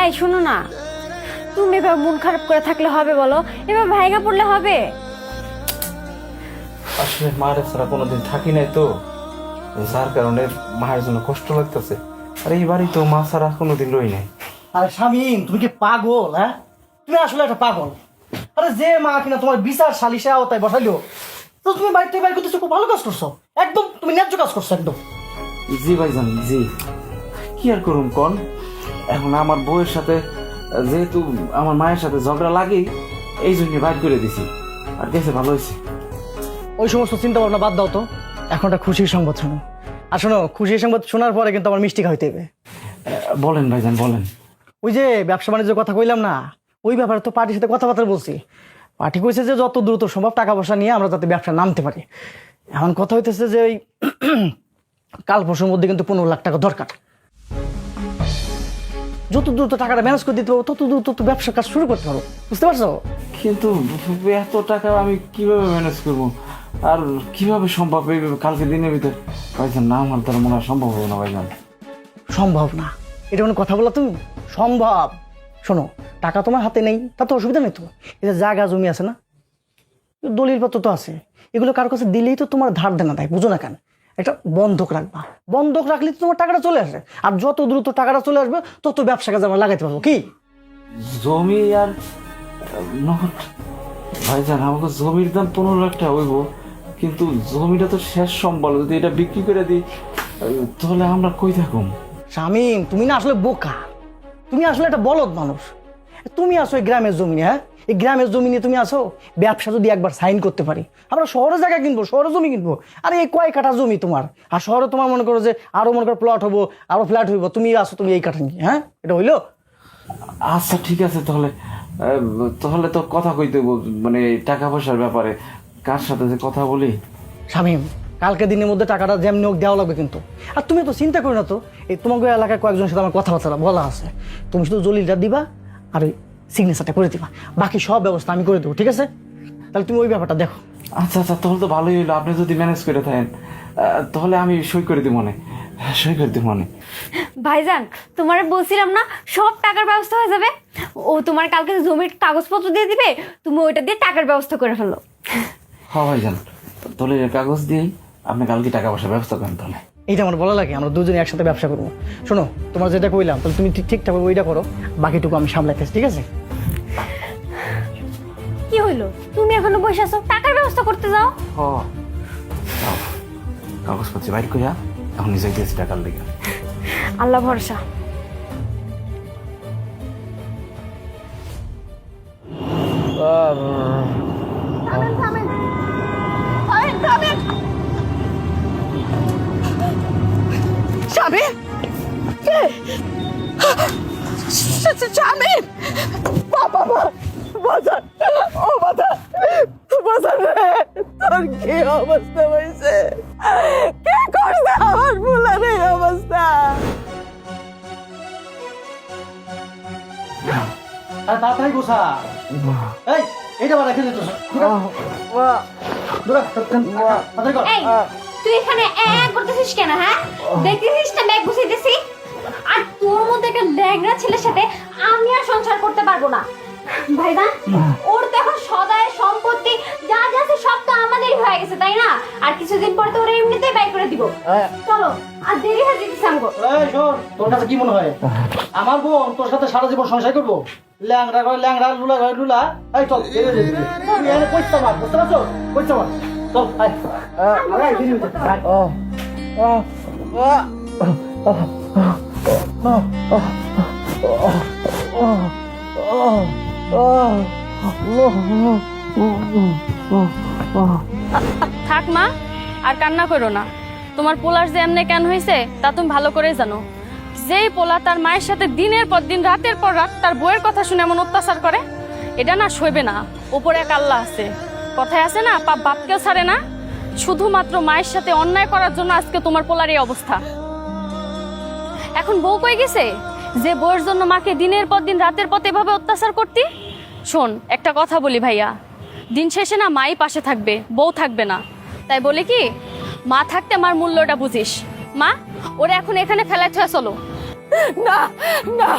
এই শোনো না, তুমি এবার মন খারাপ করে থাকলে হবে বলো? এবার ভাইগা পড়লে হবে? আসলে মায়ের ছাড়া কোনোদিন থাকি নাই তো, যার কারণে মায়ের জন্য কষ্ট লাগতেছে। আর এই বাড়ি তো মা ছাড়া কোনোদিন রই নাই। আরে শামিম, তুমি কি পাগল? হ্যাঁ, তুমি আসলে একটা পাগল। আরে যে মা কিনা তোমার বিচার সালিশে আওতায় বসাইলো, তো তুমি বাড়িতে বাইর করতেছো, খুব ভালো কাজ করছো। একদম তুমি ন্যায্য কাজ করছো একদম। জি ভাইজান, জি। কি আর করুন কন, এখন আমার বউয়ের সাথে যেহেতু আমার মায়ের সাথে ঝগড়া লাগেই, এই জন্য বাইর করে দিছি। আর গেছে ভালো হয়েছে। ওই সমস্ত চিন্তা ভাবনা বাদ দাও তো, এখন একটা খুশির সংবাদ শোনো। আর শোনো, খুশির সংবাদ শোনার পরে কিন্তু আমার মিষ্টি খাইতে হবে। বলেন ভাইজান বলেন। ওই যে ব্যবসা বাণিজ্যের কথা কইলাম না, ওই ব্যাপারে তো পার্টির সাথে কথাবার্তা বলছি। পার্টি কইছে যে যত দ্রুত সম্ভব টাকা পয়সা নিয়ে আমরা যাতে ব্যবসা নামতে পারি। এখন কথা হইতেছে যে ওই কাল পরশুর মধ্যে কিন্তু 15 লাখ টাকা দরকার। যত দ্রুত টাকাটা ম্যানেজ করে দিতে পারবো, তত দ্রুত তো ব্যবসার কাজ শুরু করতে পারবো। বুঝতে পারছো? কিন্তু এত টাকা আমি কিভাবে ম্যানেজ করবো, আর কিভাবে সম্ভব এইভাবে কালকে দিনের ভিতর? ভাইজান না, আমার দ্বারা মনে হয় সম্ভব হবে না ভাইজান। সম্ভব না এটা কোনো কথা বলা তুমি? সম্ভব। শোনো, টাকা তোমার হাতে নেই তাতে অসুবিধা নেই তো। এটা জায়গা জমি আছে না, দলিলপত্র তো আছে, এগুলো কারোর কাছে দিলেই তো তোমার ধার দেনা দেয়। বুঝো না কেন? একটা বন্ধক রাখবা, বন্ধক রাখলে তো তোমার টাকাটা চলে আসে। আর যত দ্রুত টাকাটা চলে আসবে তত ব্যবসা কাজে আমরা লাগাইতে পারবো। কি জমি আর নগদ? ভাইজান আমাকে জমির দাম 15 লাখ টাকা হইব, কিন্তু জমিটা তো শেষ সম্বল। যদি এটা বিক্রি করে দিই তাহলে আমরা কই থাকুম? শামিম, তুমি না আসলে বোকা, তুমি আসলে একটা বলদ মানুষ। তুমি আসো এই গ্রামের জমি, হ্যাঁ, এই গ্রামের জমি নিয়ে তুমি আসো। ব্যবসা যদি একবার সাইন করতে পারি, আমরা শহরে জায়গা কিনবো, শহরে জমি কিনবো। আর এই কয় কাঠা জমি তোমার, আর শহরে তোমার মনে করো যে আরো মনে করো প্লট হবো, আরো ফ্ল্যাট হইব। তুমি আসো, তুমি এই কাঠা নিয়ে, হ্যাঁ, এটা হইলো? আচ্ছা ঠিক আছে, তাহলে তাহলে তো কথা কইতে হইব, মানে টাকা পয়সার ব্যাপারে কার সাথে যে কথা বলি। শামিম, কালকে দিনের মধ্যে টাকাটা যেমনি হোক দেওয়া লাগবে কিন্তু। আর তুমি তো চিন্তা করো না তো, এই তোমাকে এলাকায় কয়েকজনের সাথে আমার কথাবার্তা বলা আছে। তুমি শুধু জলিলটা দিবা আর ওই সিগনেচারটা করে দিবা, বাকি সব ব্যবস্থা আমি করে দেবো। ঠিক আছে? তাহলে তুমি ওই ব্যাপারটা দেখো। আচ্ছা আচ্ছা, তাহলে তো ভালোই হইলো। আপনি যদি ম্যানেজ করে থাকেন তাহলে আমি সই করে দিব মনে, সই করে দিব মনে। ভাইজান, তোমার বলছিলাম না সব টাকার ব্যবস্থা হয়ে যাবে। ও তোমার কালকে জমির কাগজপত্র দিয়ে দিবে, তুমি ওইটা দিয়ে টাকার ব্যবস্থা করে ফেলো। হ্যাঁ ভাইজান, তাহলে কাগজ দিয়েই আপনি কালকে টাকা পয়সার ব্যবস্থা করেন। তাহলে এইটা আমার বলা লাগে, আমরা দুজনে একসাথে ব্যবসা করবো। শোনো, তোমার যেটা কইলাম তাহলে তুমি ঠিকঠাক ওইটা করো, বাকিটুকু আমি সামলাইতেছি। ঠিক আছে? কি হইলো, তুমি এখনো বসে আছো? টাকার ব্যবস্থা করতে যাও। হ, যাও, কাগজপত্র বাইর করিয়া এখন নিজে দিয়েছি টাকার লেগে। আল্লাহ ভরসা। শামিম, শামিম, বাবা, বাজার, ও বাজার, বাজার রে, তোর কি অবস্থা হয়েছে? কে করছে আমার ফুলার এই অবস্থা? তাড়াতাড়ি গোসা। এই, এইটা বাড়া খেলে তো এই, তুই এখানে করতেছিস কেন? হ্যাঁ, দেখতেছিস না ব্যাগ গুছাইতেছি। আর তোর মধ্যে একটা ল্যাংড়া ছেলের সাথে আমি আর সংসার করতে পারবো না। ভাইজান, ওর তো এখন সদায় সম্পত্তি যা যা আছে সব তো আমাদেরই হয়ে গেছে, তাই না? আর কিছুদিন পরে তো ওরা এমনিতেই বাই করে দিব। চলো, আর দেরি হয়ে যেতেছে আমগো। এই শোন, তোর কাছে কি মনে হয় আমার বোন তোর সাথে সারা জীবন সংসার করবো? ল্যাংড়া করে ল্যাংড়া, লুলা করে লুলা। এই চল, তুই এনে পয়সা মার, বুঝতে পারছো? পয়সা মার, চল। থাক মা, আর কান্না করো না। তোমার পোলার যে এমনি কেন হয়েছে তা তুমি ভালো করেই জানো। যেই পোলা তার মায়ের সাথে দিনের পর দিন রাতের পর রাত তার বউয়ের কথা শুনে এমন অত্যাচার করে, এটা না সইবে না। উপরে এক আল্লাহ আছে, কথায় আছে না, পাপ বাপকেও ছাড়ে না। শুধুমাত্র মায়ের সাথে অন্যায় করার জন্য আজকে তোমার পোলার এই অবস্থা। এখন বউ কই গেছে যে বউয়ের জন্য মাকে দিনের পর দিন রাতের পথে এভাবে অত্যাচার করতি? শোন, একটা কথা বলি ভাইয়া, দিন শেষে না মাই পাশে থাকবে, বউ থাকবে না। তাই বলি কি মা থাকতে আমার মূল্যটা বুঝিস। মা, ওরা এখন এখানে ফেলাই থুয়া চলো। না না,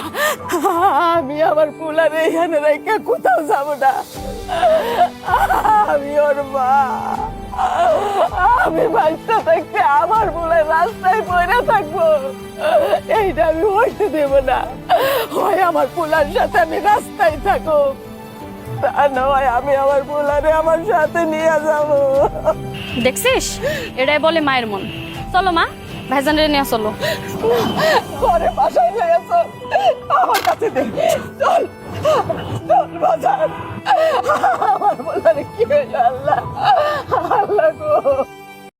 আমি আমার পোলার এখানে রেখে কোথাও যাব না। আমি ওর মা, আমি বাচ্চা থাকতে আমার পোলার রাস্তায় পড়ে থাকবো, এইটা আমি হইতে দেব না। হয় আমার পোলার সাথে আমি রাস্তায় থাকো, তা নয় আমি আমার পোলারে আমার সাথে নিয়ে যাব। দেখছিস, এটাই বলে মায়ের মন। চলো মা, ভাইজানের নিয়ে চলো। পরে বাসায় নিয়ে চল, আমার কাছে দে। চল চল বাজার, আমার পোলারে কি হইল, আল্লাহ আল্লাহ গো।